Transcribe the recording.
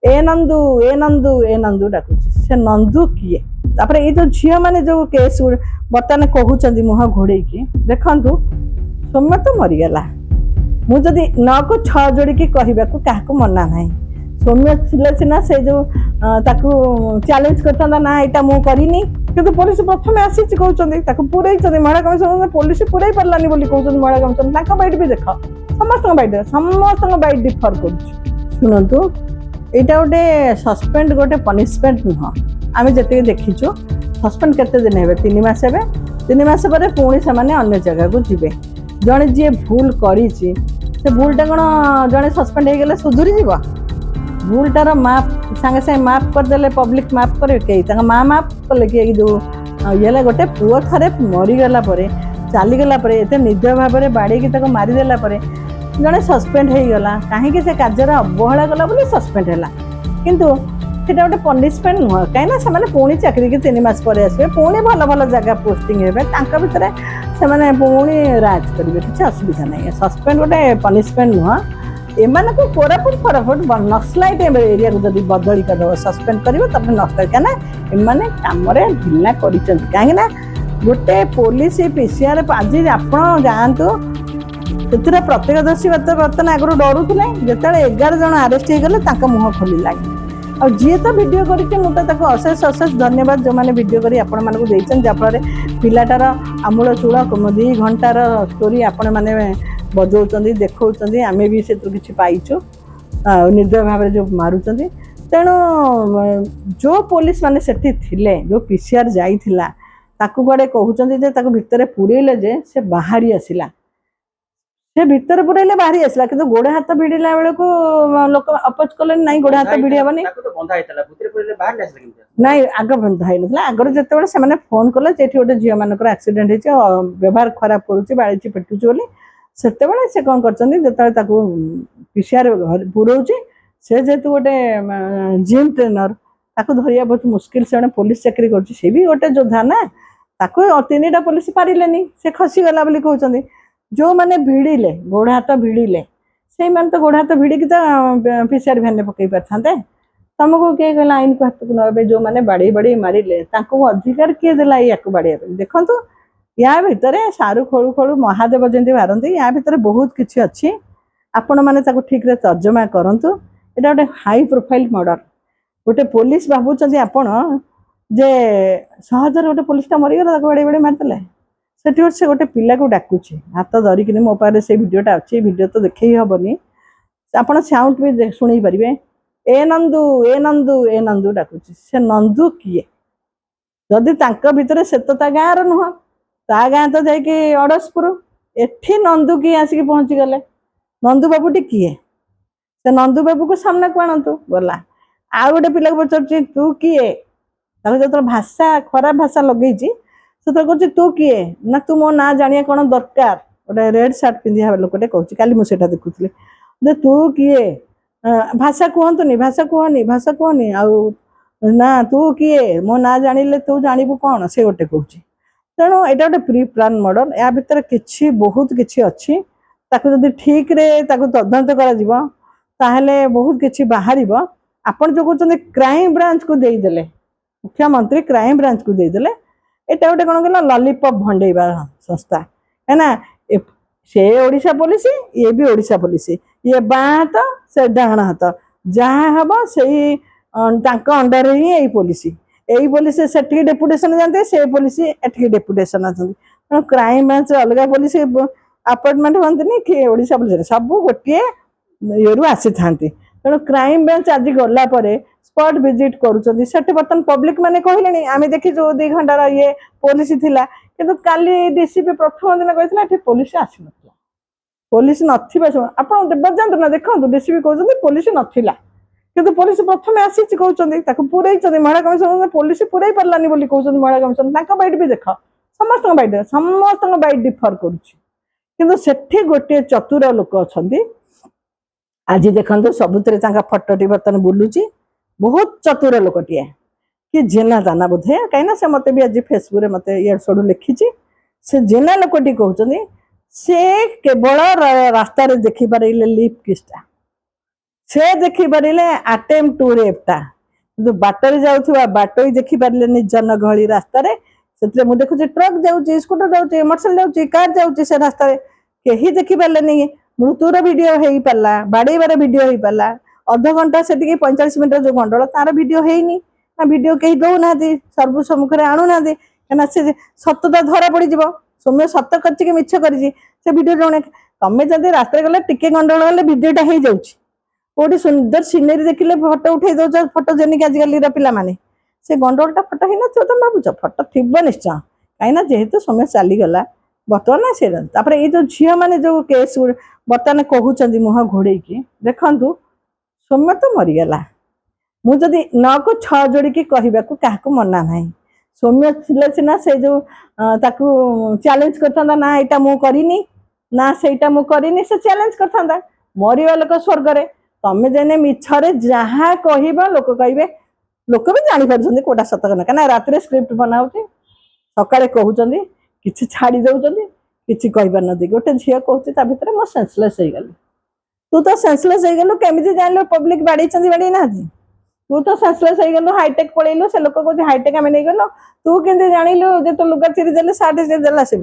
ए नंदू ए नंदू डाकुची से नंदू किए तापर ये जो झील मैंने जो केस बर्तमान कहते मुह घोड़े देखु सौम्य तो मरीगला मुझे न को छ जोड़ी कहवा क्या मना ना सौम्य थिले सीना से जो चैलेंज करता ना यहाँ मुझे करनी किंतु पुलिस प्रथम आसी कहते पुरई महिला कमिशन पुलिस पुरई पारानी कहते महिला कमिशन बैठ भी देख समस्त बैठ डिफर कर शुणु यहाँ गोटे सस्पेंड गोटे पनिशमेंट नुह आम जी देखीचु सस्पेंड केते दिन हे 3 मास हे 3 मास पर पुणी से अन्य जगह को जीवे जड़े जी भूल करी से भूलटा कौन जड़े सस्पेंड हो गले सुधुरी जीव भूलटार माप सागे सागे माप करदे पब्लिक माप करे कई माँ माप कले कि जो ये गोटे पुओ थे मरीगला चलीगला एत निर्दय भाव में बाड़ी मारिदेला जड़े सस्पेंड हो गला कहीं से कार्य अवहेला कला सस्पेंड है किंतु सीटा गोटे पनिशमेंट नुह कहीं पुणी चाकरी की 3 मास पर आसवे पुणी भल भल जगह पोस्टिंग हे भितर से पुणी राज करेंगे किसी असुविधा नहीं सस्पेंड गोटे पनिशमेंट नुह एम को कोरापुट फराफुट नक्सलाइट एरिया को जब बदली कर सस्पेंड कर नक्सलाइट कहीं कम ढिला कर कहीं गोटे पुलिस पीसीआर आज आप जातु से प्रत्यक्षदर्शी बर्तमान आगुरी डरुले जो 11 जन आरेस्ट हो गले मुह खोल लगे और जी तो वीडियो करके अशेष अशेष धन्यवाद जो मैंने वीडियो करी आपण मानक देइछन जहाँफल पिलाटार आमूल चूल 2 घंटार स्टोरी आपण मैंने बजाऊँ देखा आम भी से किसी पाइचु निर्दय भाव में जो मारुंट तेणु जो पुलिस माने सेठी थिले जो पीसीआर जाइथिला ताकू कुआडे कहते भितर पुरेले जे से बाहरी आसिला से भितर पुरेले बाहरी आसला कि गोड़ हाथ भिड़ला बेल को लोक अपोज कले ना गोड़ हाथ भिड़ी हेनी ना आग बंधा ना आगर जिते से फोन कले गोटे झील मानक एक्सीडेंट हो व्यवहार खराब करुच्ची बाड़ी पेटुची बोली से कौन कर पीसीआर पुरोचे से जेहेतु गोटे जिम ट्रेनर ताको धरिया बहुत मुस्किल से पुलिस चाकरी कर भी गोटे योद्धा ना ताको 3टा पुलिस पारे से खसीगला कहते जो मैंने भिड़िले गोड़ हाथ भिड़िले से तो गोड़ हाथ भिड़ी तो पीसीआर भैन पकई पारे तुमको किए कहला आईन को हाथ को नए जो मैंने बाड़ी बाड़ी मारे अधिकार किए देला या बाड़िया देखु या भितर सारू खोलू खोलू महादेव जमी मारती या भितर बहुत किसी अच्छी आपण मैंने ठीक रे तर्जमा करूँ यहाँ गोटे हाई प्रोफाइल मर्डर गोटे पुलिस भावुं आपण जे सहजर गोटे पुलिसटा मरीगला बाड़ी बाड़ी मारिदे से गोटे पिला को डाकुची हाथ धरिकी मो पाखे से भिडटा अच्छी भिडियो तो देखई हेनी आपड़ साउंड भी शुणी पारे ए नंदू ए नंदू ए नंदू डाकुची से नंदू किए जदि भितर से तो गाँव नुह ता गाँ तो जाकि अड़सपुर एठी नंदू किए आसिक पहुँची गले नंदू बाबूटी किए से नंदू बाबू को सामना को आणतु गला आ गोटे पिला को पचार तू किए जो भाषा खराब भाषा लगे से कह तू किए ना तू मो ना जानिया कौन दरकार गोटे रेड सार्ट पिंधा लोकटे कहूँ काली मुझे देखुली दे तू किए भाषा कहनी आउ ना तू किए मो ना जानिले तू जानबू कौन से गोटे कहूँ तेणु यहाँ गोटे प्री प्लान मर्डर या भितर किसी बहुत किसी अच्छी जदि ठीक रे तदंत कर बहुत किसी बाहर आपड़ जो कहते क्राइम ब्रांच को देदेले मुख्यमंत्री क्राइम ब्रांच को देदेले एटा गोटे कौन कहला लॉलीपॉप भंडेवा संस्था है ना से ओडिशा पुलिस ये भी ओडिशा पुलिस ये बाँ हाथ से डाण हाथ जहाँ हम से अंडर ही यही पुलिस से डेपुटेशन जाते से पुलिस एटिक डेपुटेशन आते क्राइम ब्रांच अलग पुलिस अपॉइंटमेंट हमें कि ओडिशा पुलिस सब गोटे ये आसी था तेणु क्राइम ब्रांच आज गला स्पॉट विजिट करुँचे बर्तमान पब्लिक मैंने कहले आम देखी 2 घंटार ये पुलिस थिला किंतु काली डीसीपी प्रथम दिन कहते पुलिस आसी ना पुलिस नाप बजातु ना देखो डीसीपी कहते पुलिस नाला किंतु पुलिस प्रथम आसी कहते पुरई महिला कमिशन पुलिस पुरई पारानी कहते महिला कमिशन बैठ भी देख समस्त बैठ डिफर करुँची गोटे चतुर लोक अच्छा आज देखो सबुत फटोटी बर्तमान बुलूची बहुत चतुर लोकटे कि जेना दाना बोधे कहीं से मत भी आज फेसबुक में मत इड सड़ू लिखी से जेना लोकटी कहते से केवल रास्तार देखिपारे लिप किसटा से देखिपारे आटेम्प टू रेपटा कि बाटर जाऊा बाटोई देखिपारे जनगहली रास्त से मुझे देखुची ट्रक जाऊँगी स्कूटर जाऊँगी मोटरसाइकेल जाऊँगी कार जाऊँगी से रास्तार कहीं देखिपारे मृत्युर भिड हो पारा बाड़ेबार भिड हो पारा अध घंटा से 45 मिनट जो गंडल तार भिड होनी ना भिड कहीं दौना सर्व सम्मुखें आणुना कहीं से सतता धरा पड़ सौम्य सत कर मिछ कर भिड जड़े तुम जब रास्ता गले टिके गंडल गले भिडटा हो जाऊँगी कौटी सुंदर सिनेरी देखिले फटो उठे दौ फटो जेनिक आजिकल पाने से गंडलटा फटो ही ना तुम भावुच फटो थी निश्चय कहीं जेहेतु समय चलीगला बर्तमान से ये जो झील मैंने जो केस बर्तमान कहते मुह घोड़े देखु सौम्य तो मरीगला मुझे न को छ जोड़ी कहवा क्या मना ना सौम्य थे सीना से जो चैलेंज करता ना यहाँ मुझे ना सेटा मुझे से चैलेंज करता मरवा लोक स्वर्ग तमें जेने मिछरे जहाँ कह लोक कहे लोक भी जापर कौटा सत कना कहीं रात स्क्रिप्ट बनाऊँ सका कहते कि छाड़ी दौरान कि कहीपर न गोटे झील कहूँ भितर मो सेन्सलेस हो गली तू तो सेन्सलेस हो गलु केमी जान पब्लिक बाड़ी बाड़ी ना तू तो सेन्सलेस हो गलु हाईटेक पलैलु से लोक कहे हाईटेक आम नहीं गल तू केमती जानलु जो तो लुगा चिरी देले सार्ट चिरी देला से